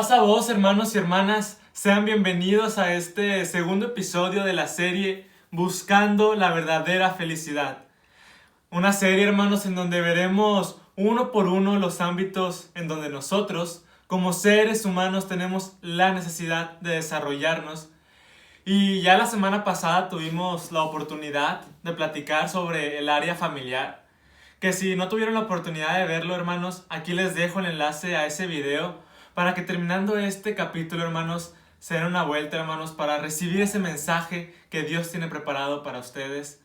pasa vos, hermanos y hermanas? Sean bienvenidos a este segundo episodio de la serie Buscando la verdadera felicidad. Una serie, hermanos, en donde veremos uno por uno los ámbitos en donde nosotros, como seres humanos, tenemos la necesidad de desarrollarnos. Y ya la semana pasada tuvimos la oportunidad de platicar sobre el área familiar. Que si no tuvieron la oportunidad de verlo, hermanos, aquí les dejo el enlace a ese video para que terminando este capítulo, hermanos, se den una vuelta, hermanos, para recibir ese mensaje que Dios tiene preparado para ustedes.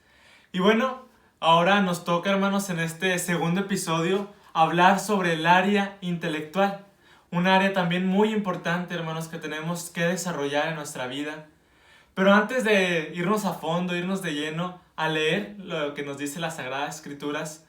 Y bueno, ahora nos toca, hermanos, en este segundo episodio, hablar sobre el área intelectual. Un área también muy importante, hermanos, que tenemos que desarrollar en nuestra vida. Pero antes de irnos a fondo, irnos de lleno a leer lo que nos dice las Sagradas Escrituras,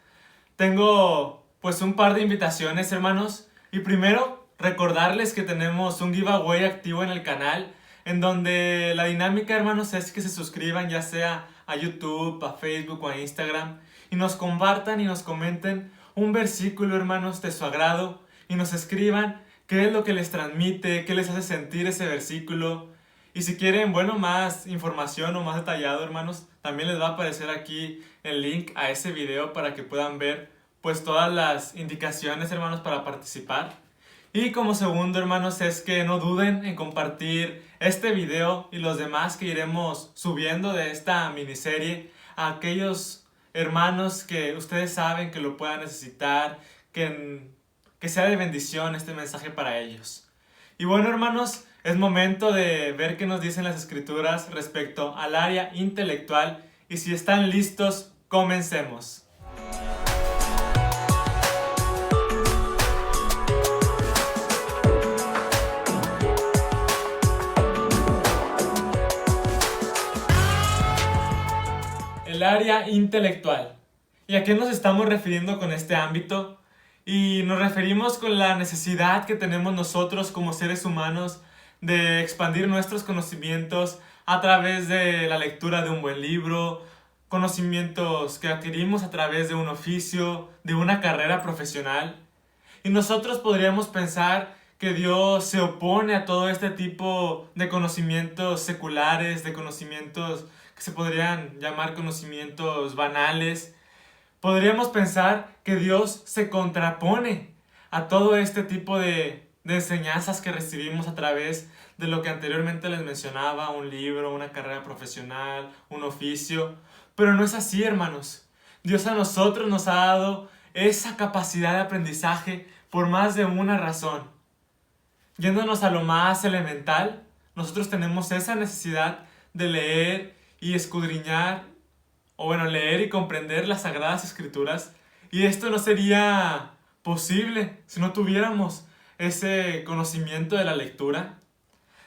tengo pues un par de invitaciones, hermanos. Y primero, recordarles que tenemos un giveaway activo en el canal, en donde la dinámica, hermanos, es que se suscriban ya sea a YouTube, a Facebook o a Instagram, y nos compartan y nos comenten un versículo, hermanos, de su agrado, y nos escriban qué es lo que les transmite, qué les hace sentir ese versículo. Y si quieren, bueno, más información o más detallado, hermanos, también les va a aparecer aquí el link a ese video para que puedan ver pues todas las indicaciones, hermanos, para participar. Y como segundo, hermanos, es que no duden en compartir este video y los demás que iremos subiendo de esta miniserie a aquellos hermanos que ustedes saben que lo puedan necesitar, que sea de bendición este mensaje para ellos. Y bueno, hermanos, es momento de ver qué nos dicen las Escrituras respecto al área intelectual. Y si están listos, comencemos. El área intelectual. ¿Y a qué nos estamos refiriendo con este ámbito? Y nos referimos con la necesidad que tenemos nosotros como seres humanos de expandir nuestros conocimientos a través de la lectura de un buen libro, conocimientos que adquirimos a través de un oficio, de una carrera profesional. Y nosotros podríamos pensar que Dios se opone a todo este tipo de conocimientos seculares, de conocimientos que se podrían llamar conocimientos banales. Podríamos pensar que Dios se contrapone a todo este tipo de enseñanzas que recibimos a través de lo que anteriormente les mencionaba, un libro, una carrera profesional, un oficio. Pero no es así, hermanos. Dios a nosotros nos ha dado esa capacidad de aprendizaje por más de una razón. Yéndonos a lo más elemental, nosotros tenemos esa necesidad de leer y escudriñar, o bueno, leer y comprender las Sagradas Escrituras. Y esto no sería posible si no tuviéramos ese conocimiento de la lectura.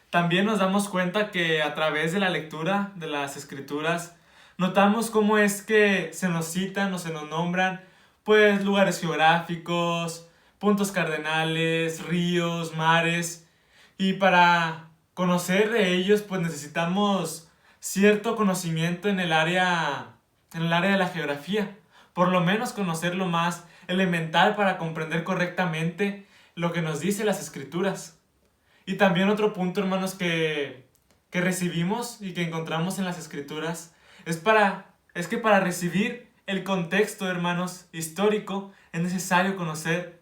También nos damos cuenta que a través de la lectura de las Escrituras notamos cómo es que se nos citan o se nos nombran pues lugares geográficos, puntos cardenales, ríos, mares, y para conocer de ellos pues necesitamos cierto conocimiento en el área de la geografía, por lo menos conocer lo más elemental para comprender correctamente lo que nos dice las Escrituras. Y también otro punto, hermanos, que recibimos y que encontramos en las Escrituras es que para recibir el contexto, hermanos, histórico, es necesario conocer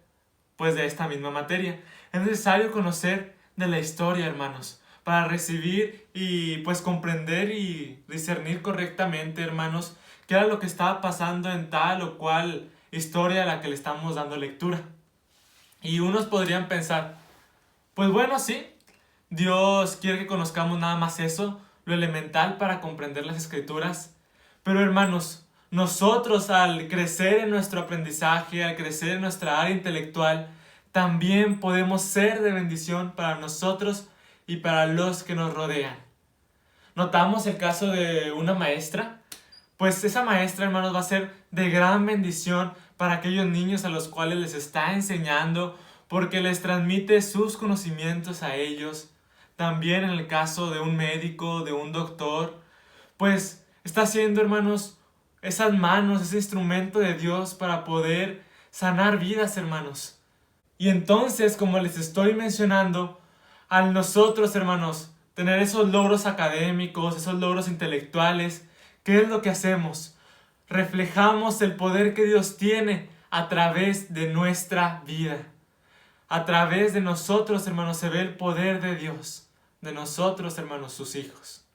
pues de esta misma materia. Es necesario conocer de la historia, hermanos, para recibir y pues comprender y discernir correctamente, hermanos, qué era lo que estaba pasando en tal o cual historia a la que le estamos dando lectura. Y unos podrían pensar, pues bueno, sí, Dios quiere que conozcamos nada más eso, lo elemental para comprender las Escrituras. Pero hermanos, nosotros al crecer en nuestro aprendizaje, al crecer en nuestra área intelectual, también podemos ser de bendición para nosotros y para los que nos rodean. Notamos el caso de una maestra. Pues esa maestra, hermanos, va a ser de gran bendición para aquellos niños a los cuales les está enseñando, porque les transmite sus conocimientos a ellos. También en el caso de un médico, de un doctor, pues está haciendo, hermanos, esas manos, ese instrumento de Dios para poder sanar vidas, hermanos. Y entonces, como les estoy mencionando, Al nosotros, hermanos, tener esos logros académicos, esos logros intelectuales, ¿qué es lo que hacemos? Reflejamos el poder que Dios tiene a través de nuestra vida. A través de nosotros, hermanos, se ve el poder de Dios. De nosotros, hermanos, sus hijos.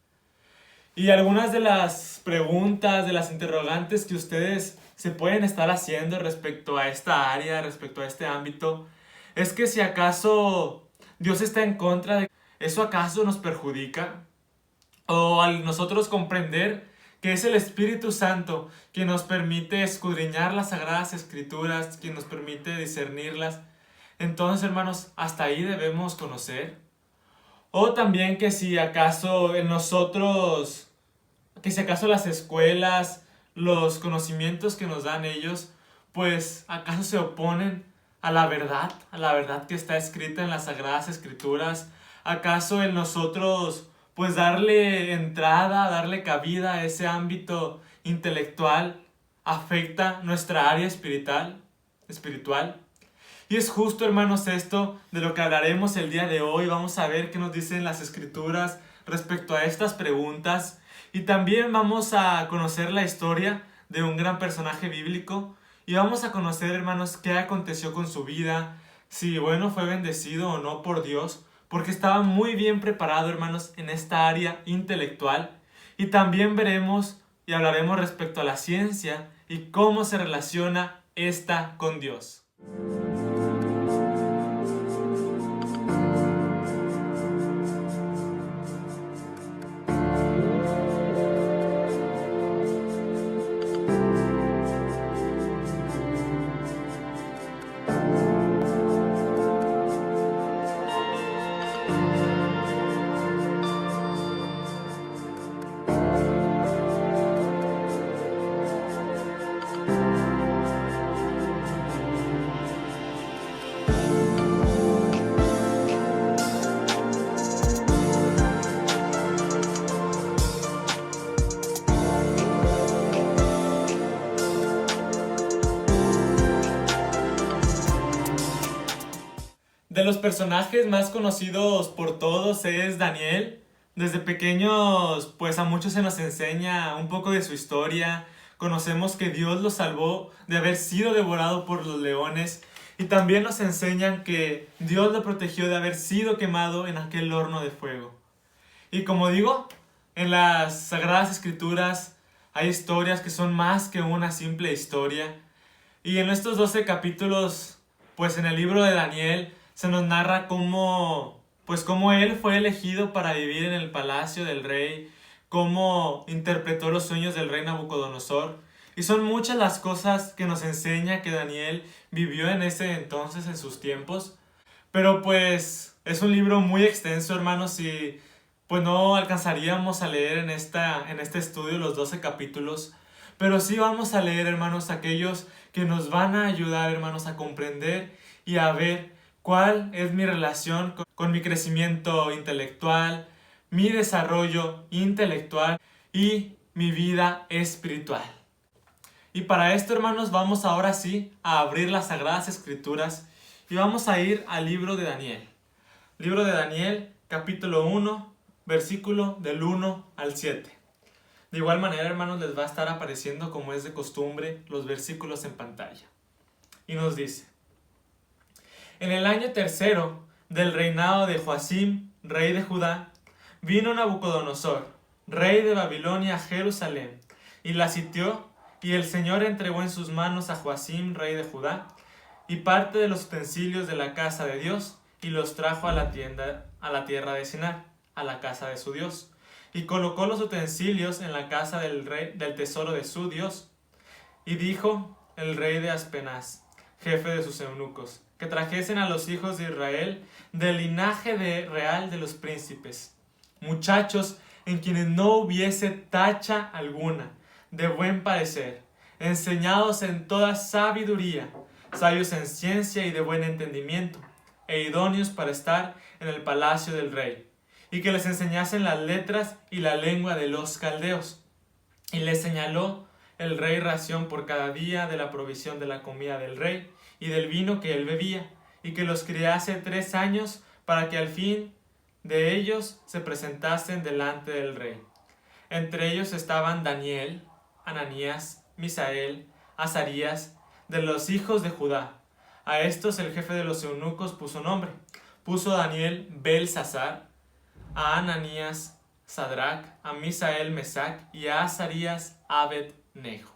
Y algunas de las preguntas, de las interrogantes que ustedes se pueden estar haciendo respecto a esta área, respecto a este ámbito, es que si acaso Dios está en contra de eso, ¿acaso nos perjudica? O al nosotros comprender que es el Espíritu Santo quien nos permite escudriñar las Sagradas Escrituras, quien nos permite discernirlas, entonces, hermanos, hasta ahí debemos conocer. O también que si acaso en nosotros, que si acaso las escuelas, los conocimientos que nos dan ellos, pues acaso se oponen a la verdad que está escrita en las Sagradas Escrituras. ¿Acaso en nosotros, pues darle entrada, darle cabida a ese ámbito intelectual afecta nuestra área espiritual? Y es justo, hermanos, esto de lo que hablaremos el día de hoy. Vamos a ver qué nos dicen las Escrituras respecto a estas preguntas. Y también vamos a conocer la historia de un gran personaje bíblico. Y vamos a conocer, hermanos, qué aconteció con su vida. Si, bueno, fue bendecido o no por Dios. Porque estaba muy bien preparado, hermanos, en esta área intelectual. Y también veremos y hablaremos respecto a la ciencia y cómo se relaciona esta con Dios. De los personajes más conocidos por todos es Daniel. Desde pequeños, pues a muchos se nos enseña un poco de su historia. Conocemos que Dios lo salvó de haber sido devorado por los leones. Y también nos enseñan que Dios lo protegió de haber sido quemado en aquel horno de fuego. Y como digo, en las Sagradas Escrituras hay historias que son más que una simple historia. Y en estos 12 capítulos, pues en el libro de Daniel, se nos narra cómo él fue elegido para vivir en el palacio del rey, cómo interpretó los sueños del rey Nabucodonosor. Y son muchas las cosas que nos enseña que Daniel vivió en ese entonces, en sus tiempos. Pero pues es un libro muy extenso, hermanos, y pues no alcanzaríamos a leer en este estudio los 12 capítulos. Pero sí vamos a leer, hermanos, aquellos que nos van a ayudar, hermanos, a comprender y a ver cuál es mi relación con mi crecimiento intelectual, mi desarrollo intelectual y mi vida espiritual. Y para esto, hermanos, vamos ahora sí a abrir las Sagradas Escrituras y vamos a ir al libro de Daniel. Libro de Daniel, capítulo 1, versículo del 1 al 7. De igual manera, hermanos, les va a estar apareciendo, como es de costumbre, los versículos en pantalla. Y nos dice: en el año tercero del reinado de Joacim, rey de Judá, vino Nabucodonosor, rey de Babilonia, a Jerusalén, y la sitió, y el Señor entregó en sus manos a Joacim, rey de Judá, y parte de los utensilios de la casa de Dios, y los trajo a la tierra de Sinar, a la casa de su Dios, y colocó los utensilios en la casa del tesoro de su Dios. Y dijo el rey de Aspenaz, jefe de sus eunucos, que trajesen a los hijos de Israel del linaje real de los príncipes, muchachos en quienes no hubiese tacha alguna, de buen parecer, enseñados en toda sabiduría, sabios en ciencia y de buen entendimiento, e idóneos para estar en el palacio del rey, y que les enseñasen las letras y la lengua de los caldeos. Y les señaló el rey ración por cada día de la provisión de la comida del rey y del vino que él bebía, y que los criase 3 años, para que al fin de ellos se presentasen delante del rey. Entre ellos estaban Daniel, Ananías, Misael, Azarías, de los hijos de Judá. A estos el jefe de los eunucos puso nombre. Puso a Daniel Belsasar, a Ananías Sadrac, a Misael Mesac y a Azarías Abed-Nego.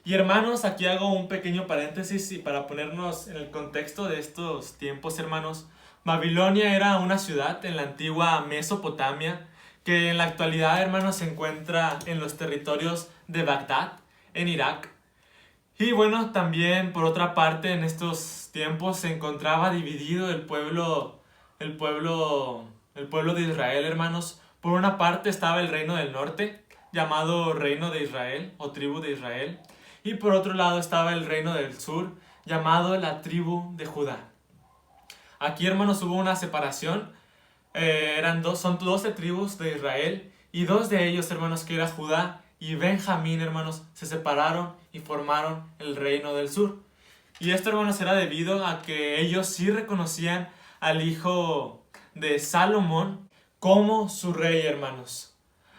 Y hermanos, aquí hago un pequeño paréntesis y para ponernos en el contexto de estos tiempos, hermanos. Babilonia era una ciudad en la antigua Mesopotamia que en la actualidad, hermanos, se encuentra en los territorios de Bagdad, en Irak. Y bueno, también por otra parte en estos tiempos se encontraba dividido el pueblo de Israel, hermanos. Por una parte estaba el reino del norte, llamado Reino de Israel o Tribu de Israel. Y por otro lado estaba el reino del sur, llamado la Tribu de Judá. Aquí, hermanos, hubo una separación. Son 12 tribus de Israel y dos de ellos, hermanos, que era Judá y Benjamín, hermanos, se separaron y formaron el reino del sur. Y esto, hermanos, era debido a que ellos sí reconocían al hijo de Salomón como su rey, hermanos.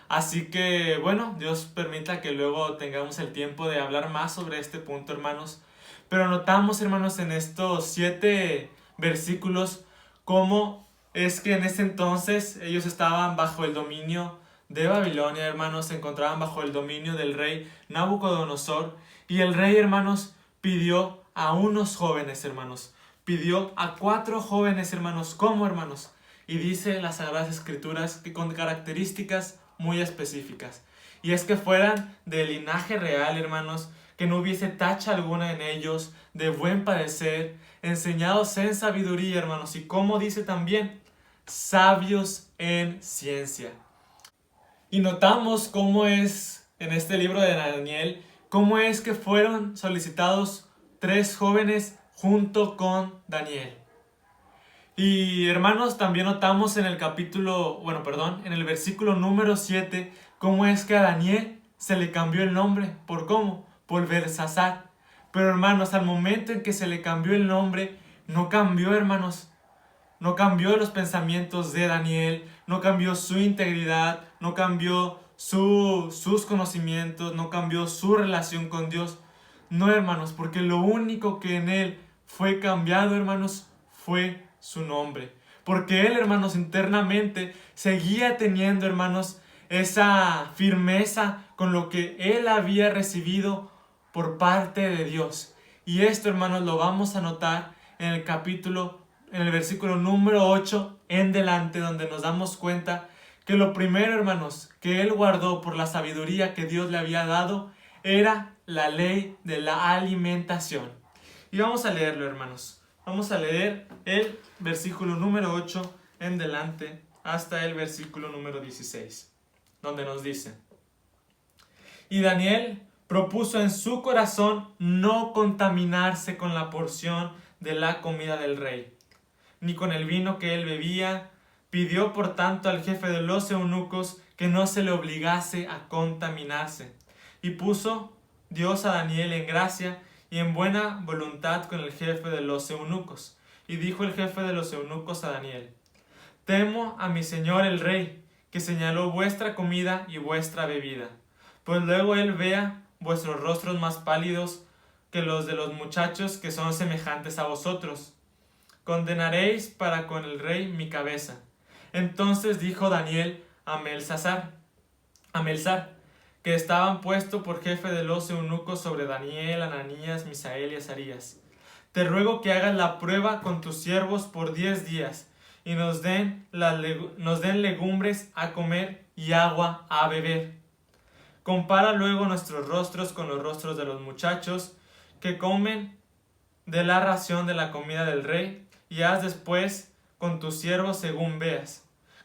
Así que, bueno, Dios permita que luego tengamos el tiempo de hablar más sobre este punto, hermanos. Pero notamos, hermanos, en estos 7 versículos cómo es que en ese entonces ellos estaban bajo el dominio de Babilonia, hermanos, se encontraban bajo el dominio del rey Nabucodonosor. Y el rey, hermanos, pidió a unos jóvenes, hermanos. Pidió a 4 jóvenes, hermanos. ¿Cómo, hermanos? Y dice en las Sagradas Escrituras que con características muy específicas. Y es que fueran de linaje real, hermanos, que no hubiese tacha alguna en ellos, de buen padecer, enseñados en sabiduría, hermanos, y como dice también, sabios en ciencia. Y notamos cómo es, en este libro de Daniel, cómo es que fueron solicitados 3 jóvenes junto con Daniel. Y hermanos, también notamos en el en el versículo número 7, cómo es que a Daniel se le cambió el nombre. ¿Por cómo? Por Belsasar. Pero hermanos, al momento en que se le cambió el nombre, no cambió, hermanos. No cambió los pensamientos de Daniel, no cambió su integridad, no cambió sus conocimientos, no cambió su relación con Dios. No, hermanos, porque lo único que en él fue cambiado, hermanos, fue su nombre. Porque él, hermanos, internamente seguía teniendo, hermanos, esa firmeza con lo que él había recibido por parte de Dios. Y esto, hermanos, lo vamos a notar en el versículo número 8 en delante, donde nos damos cuenta que lo primero, hermanos, que él guardó por la sabiduría que Dios le había dado era la ley de la alimentación. Y vamos a leerlo, hermanos. Vamos a leer el versículo número 8 en delante hasta el versículo número 16, donde nos dice: Y Daniel propuso en su corazón no contaminarse con la porción de la comida del rey, ni con el vino que él bebía. Pidió por tanto al jefe de los eunucos que no se le obligase a contaminarse. Y puso Dios a Daniel en gracia y en buena voluntad con el jefe de los eunucos. Y dijo el jefe de los eunucos a Daniel: Temo a mi señor el rey, que señaló vuestra comida y vuestra bebida, pues luego él vea vuestros rostros más pálidos que los de los muchachos que son semejantes a vosotros. Condenaréis para con el rey mi cabeza. Entonces dijo Daniel a Melzar, que estaban puesto por jefe de los eunucos sobre Daniel, Ananías, Misael y Azarías: Te ruego que hagas la prueba con tus siervos por 10 días, y nos den legumbres a comer y agua a beber. Compara luego nuestros rostros con los rostros de los muchachos que comen de la ración de la comida del rey, y haz después con tus siervos según veas.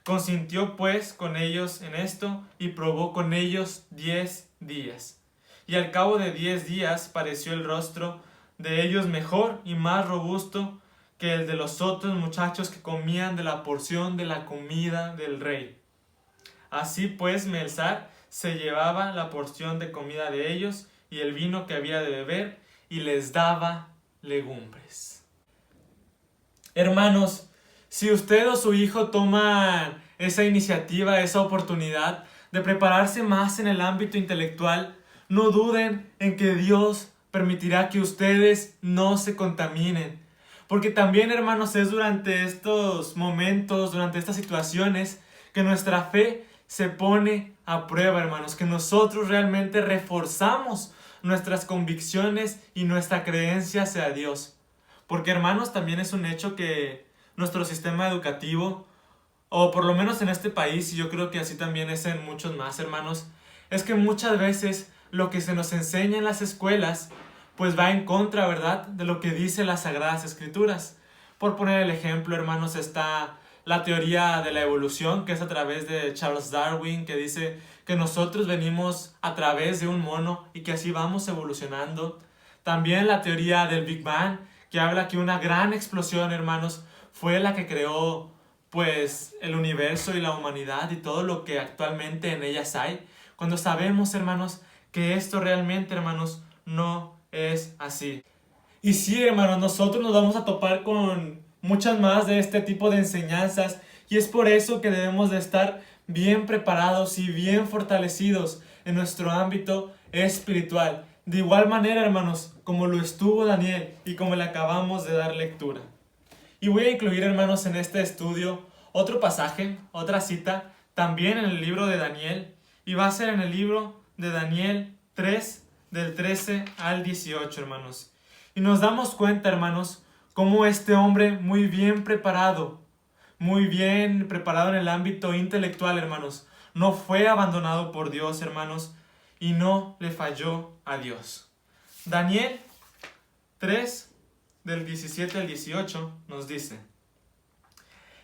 Consintió pues con ellos en esto, y probó con ellos 10 días. Y al cabo de 10 días pareció el rostro de ellos mejor y más robusto que el de los otros muchachos que comían de la porción de la comida del rey. Así pues Melzar se llevaba la porción de comida de ellos y el vino que había de beber, y les daba legumbres. Hermanos, Si usted o su hijo toman esa iniciativa, esa oportunidad de prepararse más en el ámbito intelectual, no duden en que Dios permitirá que ustedes no se contaminen. Porque también, hermanos, es durante estos momentos, durante estas situaciones, que nuestra fe se pone a prueba, hermanos, que nosotros realmente reforzamos nuestras convicciones y nuestra creencia hacia Dios. Porque, hermanos, también es un hecho que nuestro sistema educativo, o por lo menos en este país, y yo creo que así también es en muchos más, hermanos, es que muchas veces lo que se nos enseña en las escuelas pues va en contra, ¿verdad?, de lo que dicen las Sagradas Escrituras. Por poner el ejemplo, hermanos, está la teoría de la evolución, que es a través de Charles Darwin, que dice que nosotros venimos a través de un mono y que así vamos evolucionando. También la teoría del Big Bang, que habla que una gran explosión, hermanos, fue la que creó pues el universo y la humanidad y todo lo que actualmente en ellas hay. Cuando sabemos, hermanos, que esto realmente, hermanos, no es así. Y sí, hermanos, nosotros nos vamos a topar con muchas más de este tipo de enseñanzas y es por eso que debemos de estar bien preparados y bien fortalecidos en nuestro ámbito espiritual. De igual manera, hermanos, como lo estuvo Daniel y como le acabamos de dar lectura. Y voy a incluir, hermanos, en este estudio otro pasaje, otra cita, también en el libro de Daniel, y va a ser en el libro de Daniel 3, del 13 al 18, hermanos. Y nos damos cuenta, hermanos, cómo este hombre muy bien preparado en el ámbito intelectual, hermanos, no fue abandonado por Dios, hermanos, y no le falló a Dios. Daniel 3, del 17 al 18, nos dice: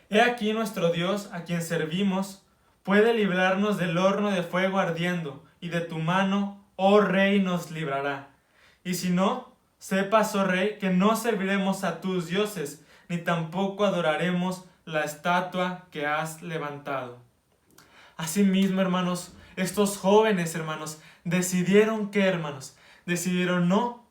He aquí nuestro Dios, a quien servimos, puede librarnos del horno de fuego ardiendo, y de tu mano, oh Rey, nos librará. Y si no, sepas, oh Rey, que no serviremos a tus dioses, ni tampoco adoraremos la estatua que has levantado. Asimismo, hermanos, estos jóvenes, hermanos, decidieron ¿qué, hermanos? Decidieron no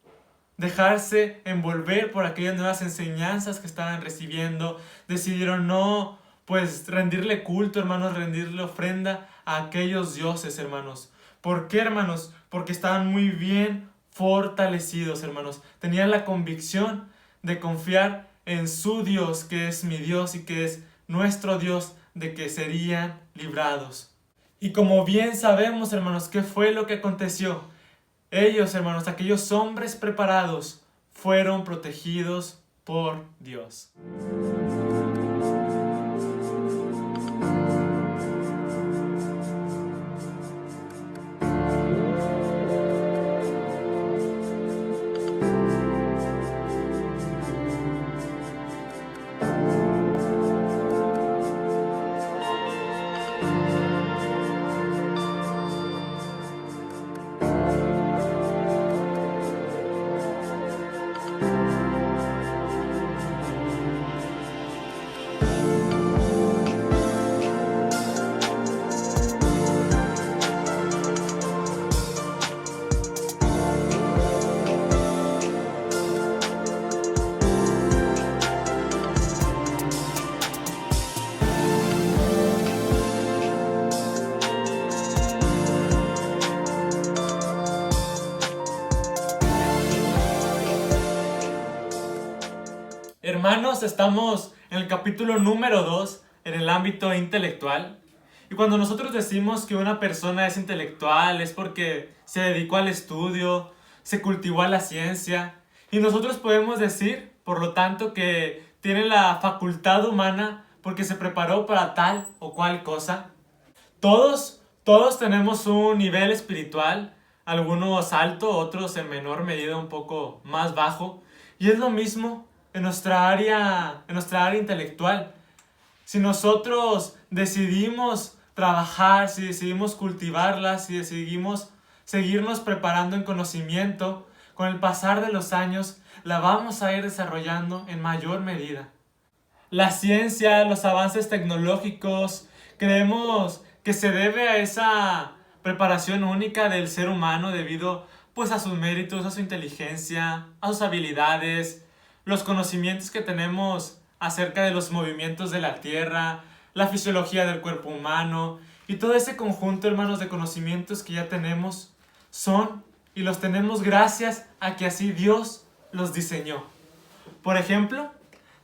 dejarse envolver por aquellas nuevas enseñanzas que estaban recibiendo. Decidieron no, pues, rendirle culto, hermanos, rendirle ofrenda a aquellos dioses, hermanos. ¿Por qué, hermanos? Porque estaban muy bien fortalecidos, hermanos. Tenían la convicción de confiar en su Dios, que es mi Dios y que es nuestro Dios, de que serían librados. Y como bien sabemos, hermanos, ¿qué fue lo que aconteció? Ellos, hermanos, aquellos hombres preparados, fueron protegidos por Dios. Hermanos, estamos en el capítulo número 2, en el ámbito intelectual. Y cuando nosotros decimos que una persona es intelectual, es porque se dedicó al estudio, se cultivó a la ciencia. Y nosotros podemos decir, por lo tanto, que tiene la facultad humana porque se preparó para tal o cual cosa. Todos tenemos un nivel espiritual, algunos alto, otros en menor medida un poco más bajo. Y es lo mismo en nuestra área intelectual. Si nosotros decidimos trabajar, si decidimos cultivarla, si decidimos seguirnos preparando en conocimiento, con el pasar de los años la vamos a ir desarrollando en mayor medida. La ciencia, los avances tecnológicos, creemos que se debe a esa preparación única del ser humano debido pues a sus méritos, a su inteligencia, a sus habilidades, los conocimientos que tenemos acerca de los movimientos de la tierra, la fisiología del cuerpo humano y todo ese conjunto, hermanos, de conocimientos que ya tenemos son y los tenemos gracias a que así Dios los diseñó. Por ejemplo,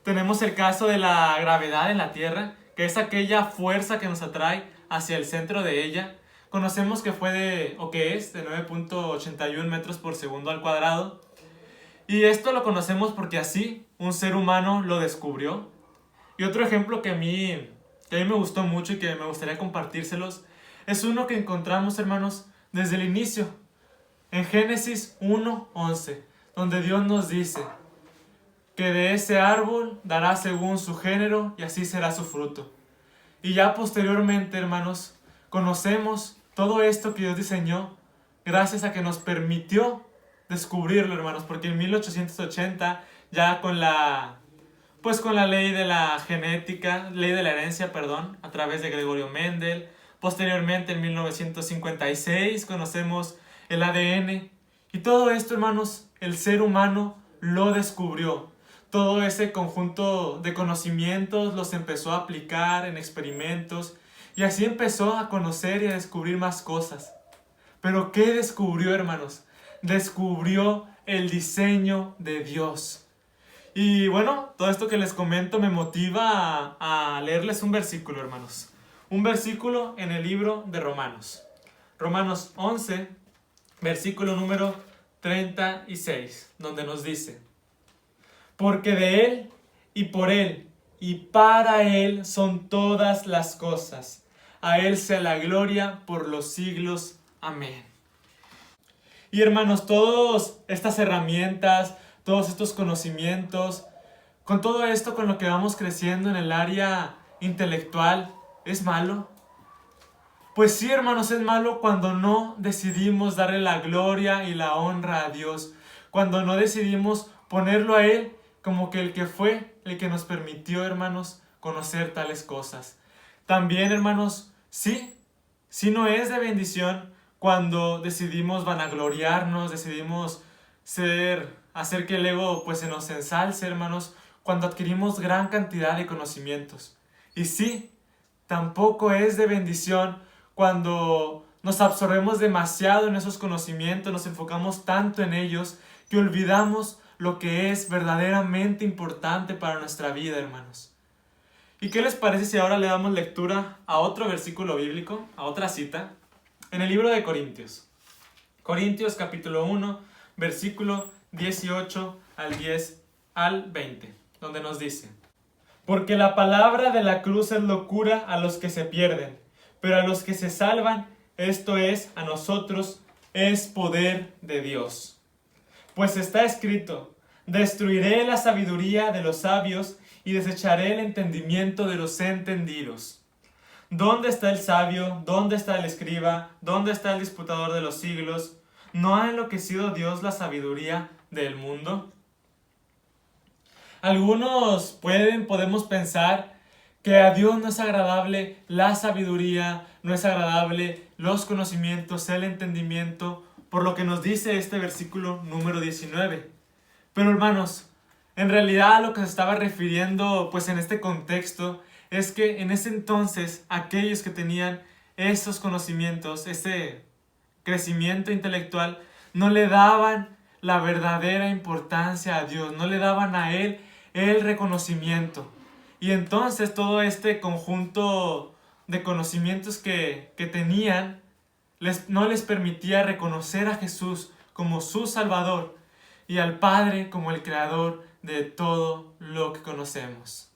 tenemos el caso de la gravedad en la Tierra, que es aquella fuerza que nos atrae hacia el centro de ella. Conocemos que que es de 9.81 metros por segundo al cuadrado. Y esto lo conocemos porque así un ser humano lo descubrió. Y otro ejemplo que a mí me gustó mucho y que me gustaría compartírselos es uno que encontramos, hermanos, desde el inicio, en Génesis 1:11, donde Dios nos dice que de ese árbol dará según su género y así será su fruto. Y ya posteriormente, hermanos, conocemos todo esto que Dios diseñó gracias a que nos permitió descubrirlo, hermanos, porque en 1880 ya con la ley de la genética, ley de la herencia, perdón, a través de Gregorio Mendel, posteriormente en 1956 conocemos el ADN y todo esto, hermanos, el ser humano lo descubrió. Todo ese conjunto de conocimientos los empezó a aplicar en experimentos y así empezó a conocer y a descubrir más cosas. Pero ¿qué descubrió, hermanos? Descubrió el diseño de Dios. Y bueno, todo esto que les comento me motiva a leerles un versículo, hermanos. Un versículo en el libro de Romanos. Romanos 11, versículo número 36, donde nos dice: porque de Él, y por Él, y para Él son todas las cosas. A Él sea la gloria por los siglos. Amén. Y hermanos, todas estas herramientas, todos estos conocimientos, con todo esto con lo que vamos creciendo en el área intelectual, ¿es malo? Pues sí, hermanos, es malo cuando no decidimos darle la gloria y la honra a Dios, cuando no decidimos ponerlo a Él como que el que fue, el que nos permitió, hermanos, conocer tales cosas. También, hermanos, sí no es de bendición cuando decidimos vanagloriarnos, decidimos hacer que el ego pues se nos ensalce, hermanos, cuando adquirimos gran cantidad de conocimientos. Y sí, tampoco es de bendición cuando nos absorbemos demasiado en esos conocimientos, nos enfocamos tanto en ellos que olvidamos lo que es verdaderamente importante para nuestra vida, hermanos. ¿Y qué les parece si ahora le damos lectura a otro versículo bíblico, a otra cita, en el libro de Corintios? Corintios capítulo 1, versículo 18 al 10 al 20, donde nos dice: porque la palabra de la cruz es locura a los que se pierden, pero a los que se salvan, esto es, a nosotros, es poder de Dios. Pues está escrito: destruiré la sabiduría de los sabios y desecharé el entendimiento de los entendidos. ¿Dónde está el sabio? ¿Dónde está el escriba? ¿Dónde está el disputador de los siglos? ¿No ha enloquecido Dios la sabiduría del mundo? Algunos podemos pensar que a Dios no es agradable la sabiduría, no es agradable los conocimientos, el entendimiento, por lo que nos dice este versículo número 19. Pero hermanos, en realidad a lo que se estaba refiriendo pues en este contexto es que en ese entonces aquellos que tenían esos conocimientos, ese crecimiento intelectual, no le daban la verdadera importancia a Dios, no le daban a Él el reconocimiento. Y entonces todo este conjunto de conocimientos que tenían no les permitía reconocer a Jesús como su Salvador y al Padre como el Creador de todo lo que conocemos.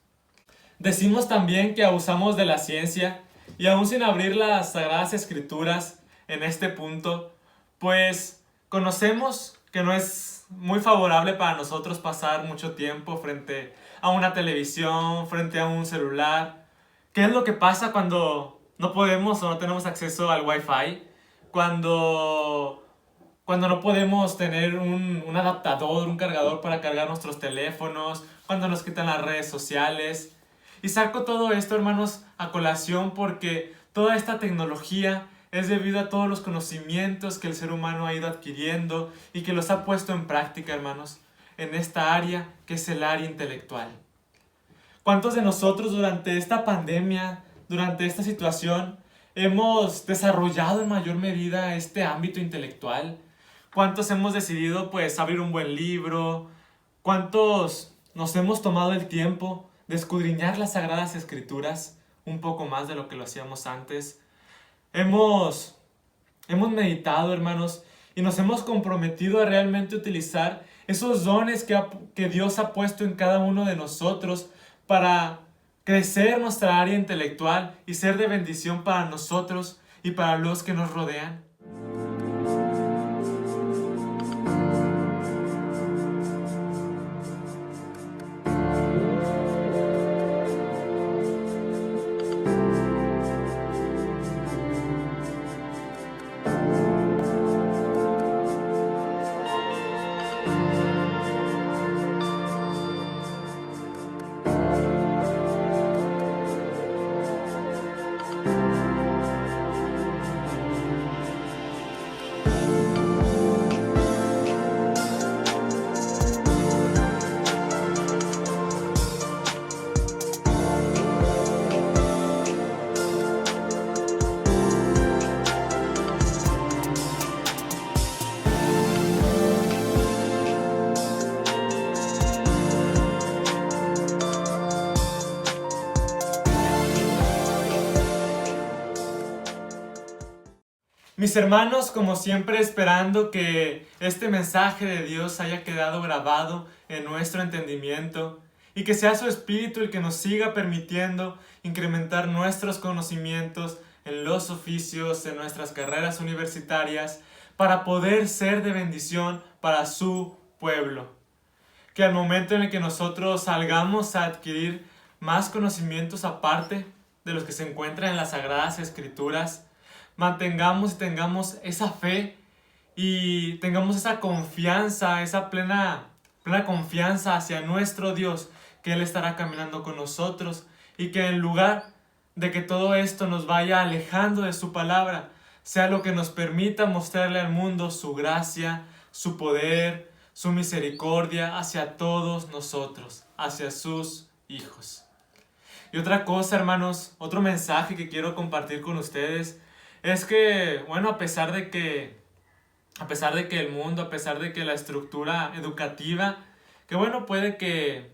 Decimos también que abusamos de la ciencia y aún sin abrir las Sagradas Escrituras en este punto, pues conocemos que no es muy favorable para nosotros pasar mucho tiempo frente a una televisión, frente a un celular. ¿Qué es lo que pasa cuando no podemos o no tenemos acceso al Wi-Fi? Cuando no podemos tener un adaptador, un cargador para cargar nuestros teléfonos, cuando nos quitan las redes sociales. Y saco todo esto, hermanos, a colación porque toda esta tecnología es debido a todos los conocimientos que el ser humano ha ido adquiriendo y que los ha puesto en práctica, hermanos, en esta área que es el área intelectual. ¿Cuántos de nosotros durante esta pandemia, durante esta situación, hemos desarrollado en mayor medida este ámbito intelectual? ¿Cuántos hemos decidido pues abrir un buen libro? ¿Cuántos nos hemos tomado el tiempo de escudriñar las Sagradas Escrituras un poco más de lo que lo hacíamos antes? Hemos meditado, hermanos, y nos hemos comprometido a realmente utilizar esos dones que Dios ha puesto en cada uno de nosotros para crecer nuestra área intelectual y ser de bendición para nosotros y para los que nos rodean. Mis hermanos, como siempre, esperando que este mensaje de Dios haya quedado grabado en nuestro entendimiento y que sea su Espíritu el que nos siga permitiendo incrementar nuestros conocimientos en los oficios, en nuestras carreras universitarias, para poder ser de bendición para su pueblo. Que al momento en el que nosotros salgamos a adquirir más conocimientos aparte de los que se encuentran en las Sagradas Escrituras, mantengamos y tengamos esa fe y tengamos esa confianza, esa plena confianza hacia nuestro Dios, que Él estará caminando con nosotros y que en lugar de que todo esto nos vaya alejando de su palabra, sea lo que nos permita mostrarle al mundo su gracia, su poder, su misericordia hacia todos nosotros, hacia sus hijos. Y otra cosa, hermanos, otro mensaje que quiero compartir con ustedes es que, bueno, a pesar de que el mundo, a pesar de que la estructura educativa, que bueno, puede que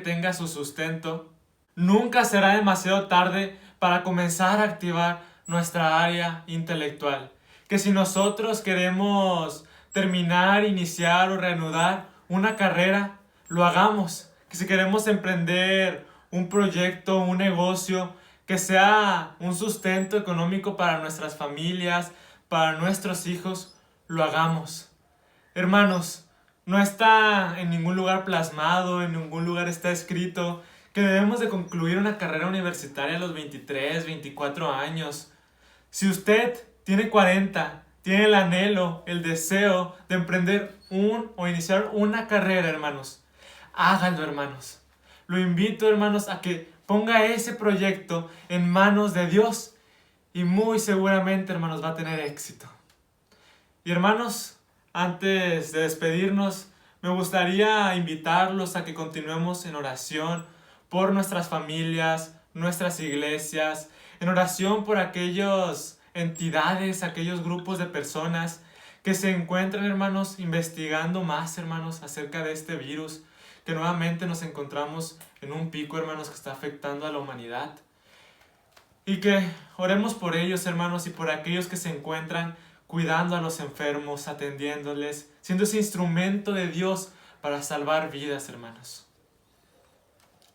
tenga su sustento, nunca será demasiado tarde para comenzar a activar nuestra área intelectual. Que si nosotros queremos terminar, iniciar o reanudar una carrera, lo hagamos. Que si queremos emprender un proyecto, un negocio, que sea un sustento económico para nuestras familias, para nuestros hijos, lo hagamos. Hermanos, no está en ningún lugar plasmado, en ningún lugar está escrito que debemos de concluir una carrera universitaria a los 23, 24 años. Si usted tiene 40, tiene el anhelo, el deseo de emprender o iniciar una carrera, hermanos, háganlo, hermanos. Lo invito, hermanos, a que ponga ese proyecto en manos de Dios y muy seguramente, hermanos, va a tener éxito. Y hermanos, antes de despedirnos, me gustaría invitarlos a que continuemos en oración por nuestras familias, nuestras iglesias, en oración por aquellas entidades, aquellos grupos de personas que se encuentran, hermanos, investigando más, hermanos, acerca de este virus, que nuevamente nos encontramos en un pico, hermanos, que está afectando a la humanidad. Y que oremos por ellos, hermanos, y por aquellos que se encuentran cuidando a los enfermos, atendiéndoles, siendo ese instrumento de Dios para salvar vidas, hermanos.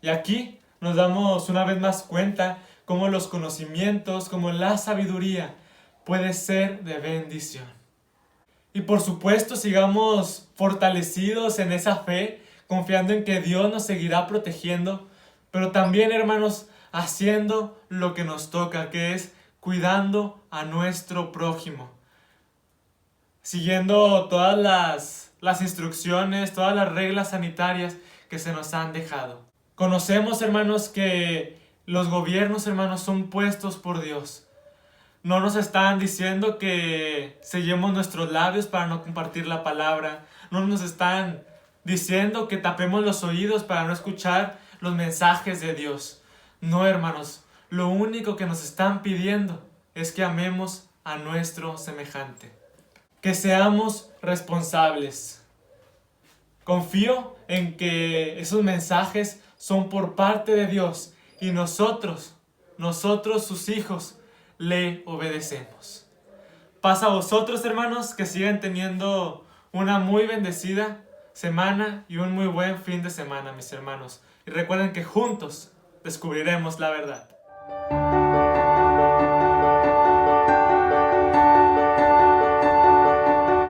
Y aquí nos damos una vez más cuenta cómo los conocimientos, cómo la sabiduría puede ser de bendición. Y por supuesto, sigamos fortalecidos en esa fe, confiando en que Dios nos seguirá protegiendo, pero también, hermanos, haciendo lo que nos toca, que es cuidando a nuestro prójimo, siguiendo todas las instrucciones, todas las reglas sanitarias que se nos han dejado. Conocemos, hermanos, que los gobiernos, hermanos, son puestos por Dios. No nos están diciendo que sellemos nuestros labios para no compartir la palabra. No nos están diciendo que tapemos los oídos para no escuchar los mensajes de Dios. No, hermanos, lo único que nos están pidiendo es que amemos a nuestro semejante, que seamos responsables. Confío en que esos mensajes son por parte de Dios y nosotros, sus hijos, le obedecemos. Paz a vosotros, hermanos, que sigan teniendo una muy bendecida semana y un muy buen fin de semana, mis hermanos. Y recuerden que juntos descubriremos la verdad.